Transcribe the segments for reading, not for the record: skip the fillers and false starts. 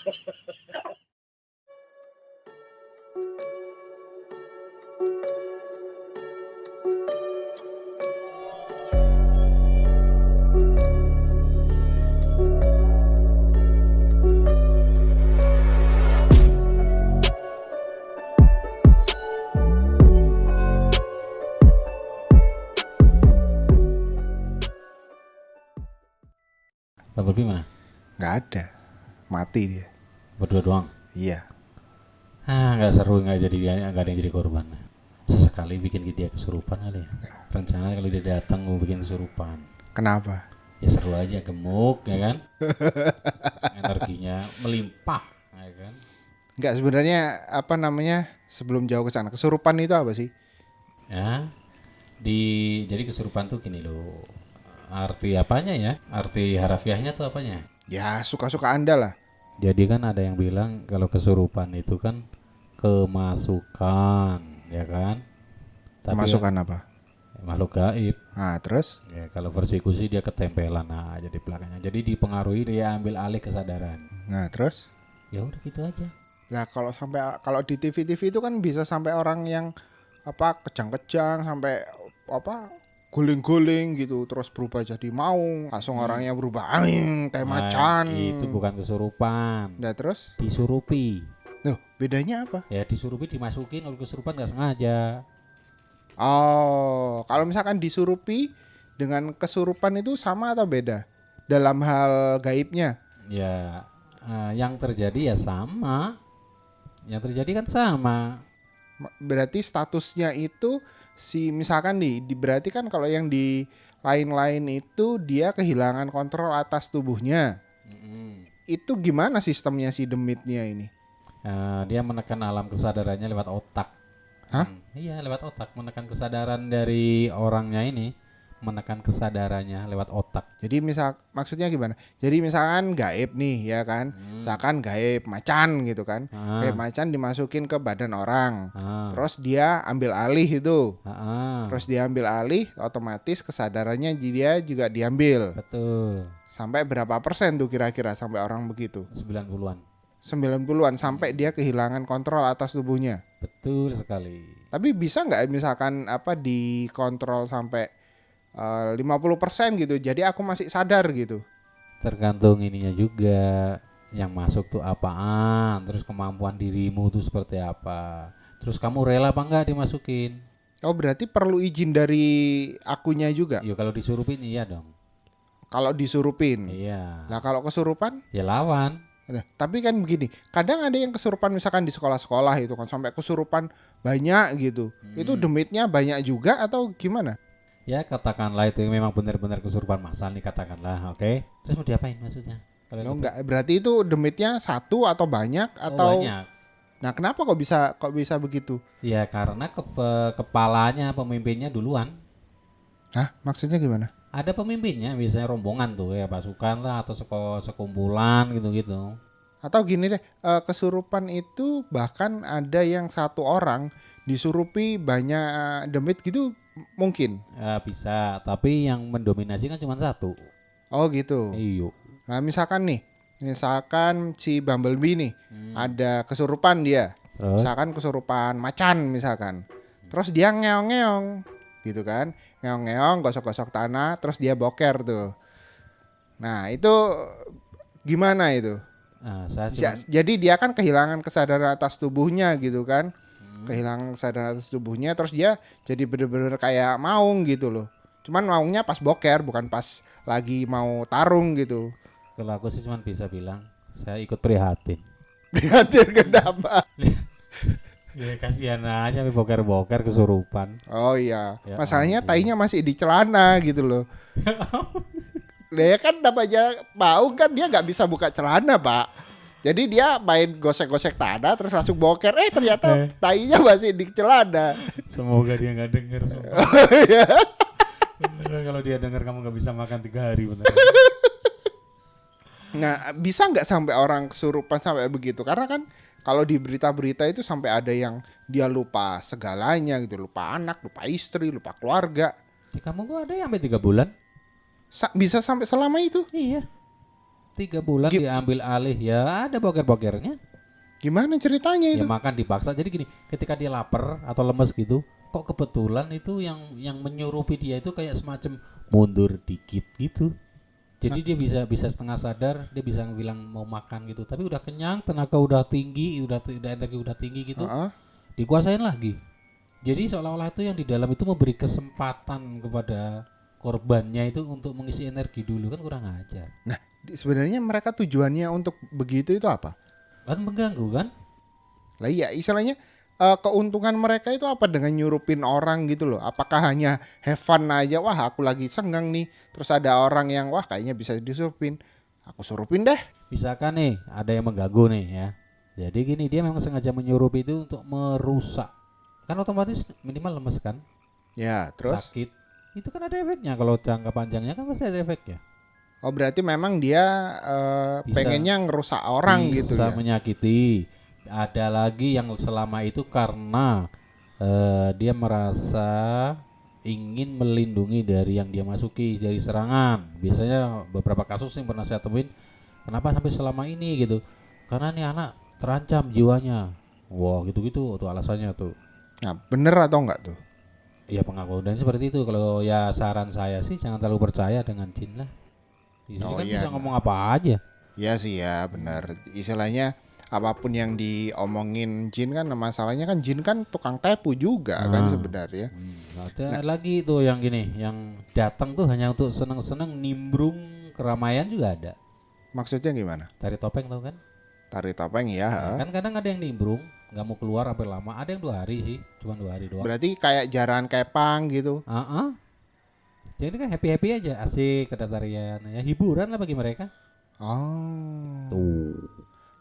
Bumblebee mana? Nggak ada, mati dia. Berdua doang. Iya. Nggak seru, nggak ada yang jadi korban. Sesekali bikin dia kesurupan kali ya. Rencana kalau dia datang mau bikin kesurupan. Kenapa? Ya seru aja, gemuk ya kan. Energinya melimpah ya kan. Nggak, sebenarnya apa namanya, sebelum jauh ke sana, kesurupan itu apa sih? Ya. Jadi kesurupan tuh gini loh. Arti apanya ya? Arti harafiahnya tuh apanya? Ya suka-suka Anda lah. Jadi kan ada yang bilang kalau kesurupan itu kan kemasukan, ya kan? Tapi Kemasukan apa? makhluk gaib. Nah terus? Ya, kalau versiku sih dia ketempelan aja di belakangnya. Jadi dipengaruhi, dia ambil alih kesadaran. Nah terus? Ya udah gitu aja. Lah kalau di TV-TV itu kan bisa sampai orang yang apa kejang-kejang sampai apa guling-guling gitu, terus berubah jadi maung, langsung orangnya berubah kayak macan. Itu bukan kesurupan. Nah terus? Disurupi. Loh, bedanya apa? Ya disurupi dimasukin, kalau kesurupan nggak sengaja. Oh, kalau misalkan disurupi dengan kesurupan itu sama atau beda dalam hal gaibnya? Ya, yang terjadi ya sama. Yang terjadi kan sama. Berarti statusnya itu misalkan berarti kan kalau yang di lain-lain itu dia kehilangan kontrol atas tubuhnya. Itu gimana sistemnya si demitnya ini? Dia menekan alam kesadarannya lewat otak. Hah? Iya, lewat otak, menekan kesadaran dari orangnya ini, menekan kesadarannya lewat otak. Jadi maksudnya gimana? Jadi misalkan gaib nih ya kan, misalkan gaib macan gitu kan, gaib macan dimasukin ke badan orang, terus dia ambil alih itu, terus dia ambil alih, otomatis kesadarannya dia juga diambil. Betul. Sampai berapa persen tuh kira-kira sampai orang begitu? 90-an. 90-an sampai dia kehilangan kontrol atas tubuhnya. Betul sekali. Tapi bisa nggak misalkan apa dikontrol sampai 50% gitu, jadi aku masih sadar gitu? Tergantung ininya juga, yang masuk tuh apaan, terus kemampuan dirimu tuh seperti apa, terus kamu rela apa enggak dimasukin. Oh berarti perlu izin dari akunya juga? Yo kalau disurupin iya dong. Kalau disurupin? Iya. Lah kalau kesurupan? Ya lawan. Nah, tapi kan begini, kadang ada yang kesurupan misalkan di sekolah-sekolah itu kan sampai kesurupan banyak gitu. Itu demitnya banyak juga atau gimana? Ya katakanlah itu memang benar-benar kesurupan massal nih katakanlah, oke. Terus mau diapain maksudnya? Kalau Lo gitu? enggak, berarti itu demitnya satu atau banyak atau? Banyak. Nah kenapa kok bisa begitu? Ya karena kepalanya, pemimpinnya duluan. Hah, maksudnya gimana? Ada pemimpinnya, biasanya rombongan tuh ya, pasukan lah atau sekumpulan gitu-gitu. Atau gini deh, kesurupan itu bahkan ada yang satu orang disurupi banyak demit gitu mungkin? Ya bisa, tapi yang mendominasi kan cuma satu. Oh gitu. Iyo. Nah misalkan si Bumblebee nih ada kesurupan dia. Terus? Misalkan kesurupan macan misalkan. Terus dia ngeong-ngeong gitu kan. Ngeong-ngeong, gosok-gosok tanah, terus dia boker tuh. Nah itu gimana itu? Jadi dia kan kehilangan kesadaran atas tubuhnya gitu kan. Kehilangan kesadaran atas tubuhnya, terus dia jadi bener-bener kayak maung gitu loh. Cuman maungnya pas boker, bukan pas lagi mau tarung gitu. Kalau aku sih cuma bisa bilang saya ikut prihatin. Prihatin kenapa? Ya kasihan aja boker-boker kesurupan. Oh iya, Ya masalahnya ampun. tainya masih di celana gitu loh. Dia kan namanya maung kan dia nggak bisa buka celana pak. Jadi dia main gosek-gosek tanah terus langsung boker. Ternyata tainya masih di celana. Semoga dia nggak denger. Iya. Beneran kalau dia denger kamu nggak bisa makan 3 hari bener. Nah bisa nggak sampai orang kesurupan sampai begitu? Karena kan kalau di berita-berita itu sampai ada yang dia lupa segalanya gitu, lupa anak, lupa istri, lupa keluarga. Di kamu kok ada yang sampai 3 bulan? Bisa sampai selama itu? Iya. 3 bulan Gim- diambil alih ya ada boker-bokernya. Gimana ceritanya Ya itu? makan dipaksa. Jadi gini, ketika dia lapar atau lemes gitu, kok kebetulan itu yang menyurupi dia itu kayak semacam mundur dikit gitu. Nah, Jadi dia bisa setengah sadar, dia bisa bilang mau makan gitu, tapi udah kenyang, tenaga udah tinggi, udah energi udah tinggi gitu, heeh. dikuasain lagi. Jadi seolah-olah itu yang di dalam itu memberi kesempatan kepada korbannya itu untuk mengisi energi dulu, kan kurang ajar. Nah, sebenarnya mereka tujuannya untuk begitu itu apa? Kan mengganggu kan? Lah iya, istilahnya keuntungan mereka itu apa dengan nyurupin orang gitu loh? Apakah hanya have fun aja? Wah, aku lagi senggang nih. Terus ada orang yang wah kayaknya bisa disurupin. Aku surupin deh. Misalkan nih ada yang mengganggu nih ya. Jadi gini, dia memang sengaja menyuruh itu untuk merusak. Kan otomatis minimal lemes kan, Ya, terus sakit. Itu kan ada efeknya, kalau jangka panjangnya kan pasti ada efeknya. oh berarti memang dia Bisa pengennya ngerusak orang gitu bisa ya. menyakiti. Ada lagi yang selama itu karena dia merasa ingin melindungi dari yang dia masuki, dari serangan. Biasanya beberapa kasus yang pernah saya temuin, kenapa sampai selama ini gitu, karena nih anak terancam jiwanya. Wah, gitu-gitu tuh alasannya tuh. Nah, bener atau enggak tuh? Ya pengakuan dan seperti itu. Kalau ya saran saya sih jangan terlalu percaya dengan jin lah. Di sini Oh kan iya, bisa ngomong apa aja. iya sih ya, bener. Istilahnya apapun yang diomongin jin kan masalahnya kan jin kan tukang tepu juga kan Nah, sebenarnya. ada Nah, lagi tuh yang gini, yang datang tuh hanya untuk seneng-seneng nimbrung keramaian juga ada. maksudnya gimana? Tari topeng tau kan? Tari topeng ya, Nah, kan kadang ada yang nimbrung, nggak mau keluar sampai lama. Ada yang 2 hari sih, cuma 2 hari doang. berarti kayak jaran kepang gitu. Jadi kan happy happy aja, asik ada tarian, ya hiburan lah bagi mereka. Oh. Tuh.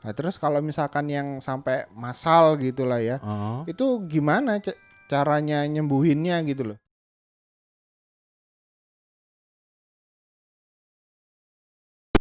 Nah, terus kalau misalkan yang sampai massal gitu lah ya, Ah. itu gimana caranya nyembuhinnya gitu loh?